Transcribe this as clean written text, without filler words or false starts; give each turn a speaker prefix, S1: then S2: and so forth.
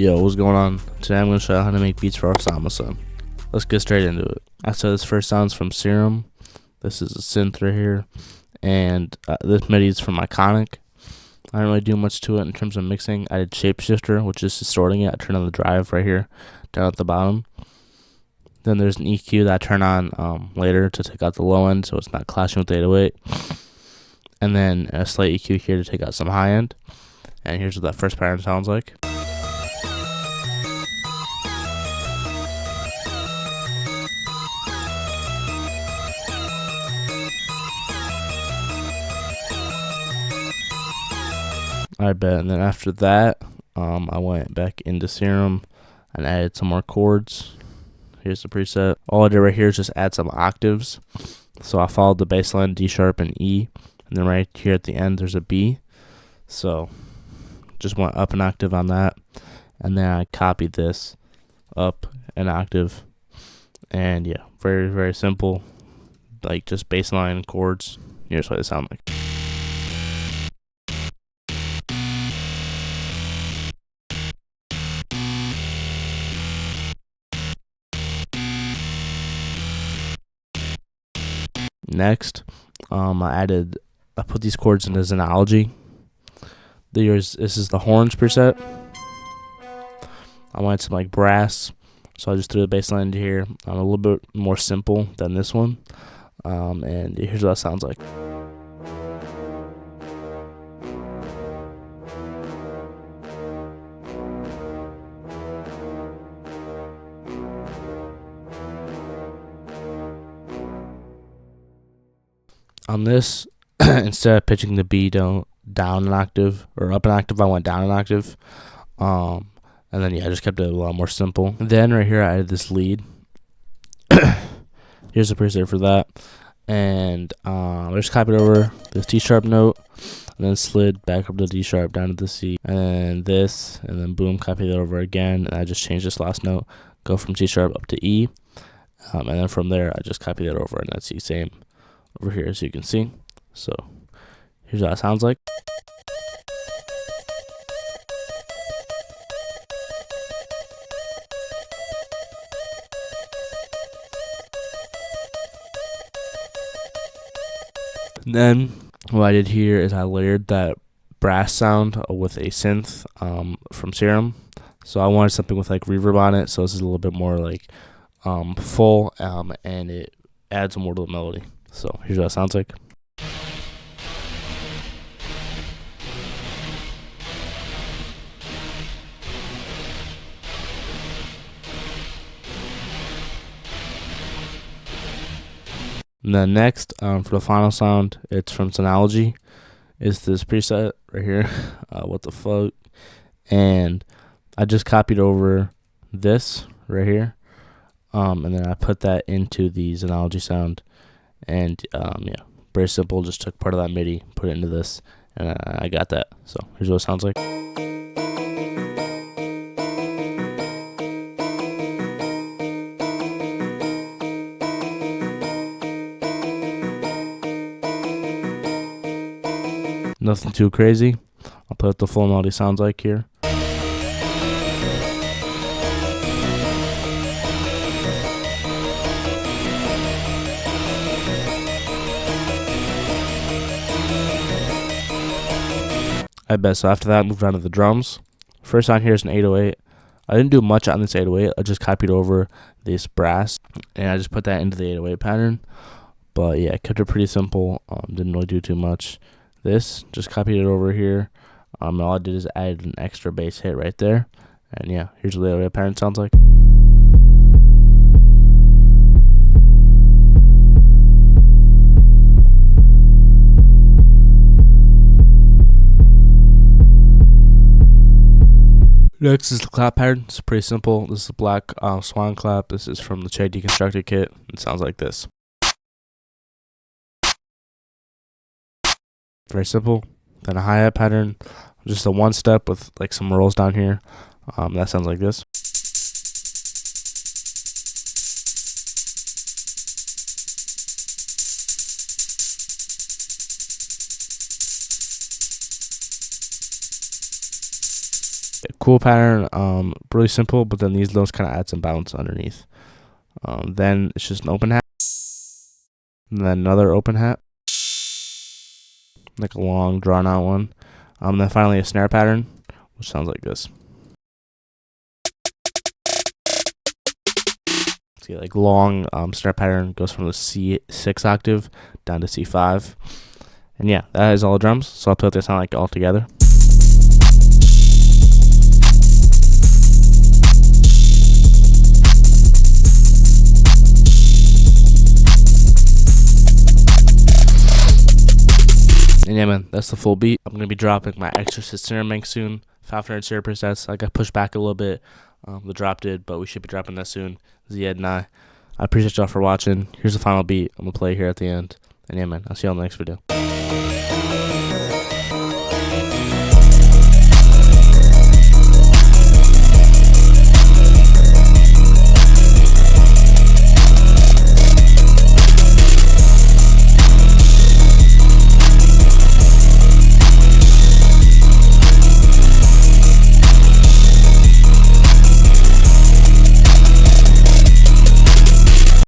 S1: Yo, what's going on? Today I'm going to show you how to make beats for OSAMASON. Let's get straight into it. So this first sound's from Serum. This is a synth right here. And this MIDI is from Iconic. I didn't really do much to it in terms of mixing. I did Shapeshifter, which is distorting it. I turned on the drive right here, down at the bottom. Then there's an EQ that I turn on later to take out the low end so it's not clashing with the 808. And then a slight EQ here to take out some high end. And here's what that first pattern sounds like. I bet. And then after that, I went back into Serum and added some more chords. Here's the preset. All I did right here is just add some octaves. So I followed the bass line D sharp and E, and then right here at the end there's a B. So just went up an octave on that, and then I copied this up an octave. And yeah, very, very simple, like just bass line chords. Here's what they sound like. Next, I put these chords in as analogy. This is the horns preset. I wanted some like brass, so I just threw the bass line into here. I'm a little bit more simple than this one, and here's what it sounds like. On this, instead of pitching the B down an octave or up an octave, I went down an octave. And then yeah, I just kept it a lot more simple. Then right here I added this lead. Here's the preset for that. And I just copied over this D sharp note and then slid back up to D sharp down to the C. And this, and then boom, copied it over again. And I just changed this last note, go from C sharp up to E. And then from there I just copied it over, and that's the same over here as you can see. So here's what it sounds like. And then what I did here is I layered that brass sound with a synth from Serum. So I wanted something with like reverb on it, so this is a little bit more like full, and it adds more to the melody. So here's what it sounds like. And then next, for the final sound, it's from Synology. It's this preset right here. What the fuck? And I just copied over this right here, and then I put that into the Synology sound. And yeah, very simple. Just took part of that MIDI, put it into this, and I got that. So here's what it sounds like. Nothing too crazy. I'll put the full melody sounds like here. I bet. So after that, I moved on to the drums. First on here is an 808. I didn't do much on this 808. I just copied over this brass, and I just put that into the 808 pattern. But yeah, I kept it pretty simple. Didn't really do too much. This, just copied it over here. All I did is add an extra bass hit right there. And yeah, here's what the 808 pattern sounds like. Next is the clap pattern. It's pretty simple. This is a black swan clap. This is from the Che Deconstructed kit. It sounds like this. Very simple. Then a hi-hat pattern. Just a one step with like some rolls down here. That sounds like this. cool pattern, really simple, but then these notes kind of add some bounce underneath. Then it's just an open hat, and then another open hat, like a long drawn out one. Then finally a snare pattern, which sounds like this. See, like long snare pattern goes from the C6 octave down to C5. And yeah, that is all the drums. So I'll put this on like all together. And yeah, man, that's the full beat. I'm gonna be dropping my Exorcist snare mix soon. 500 snare presets. I got pushed back a little bit. The drop did, but we should be dropping that soon. Zed and I appreciate y'all for watching. Here's the final beat I'm gonna play here at the end. And yeah, man, I'll see y'all in the next video.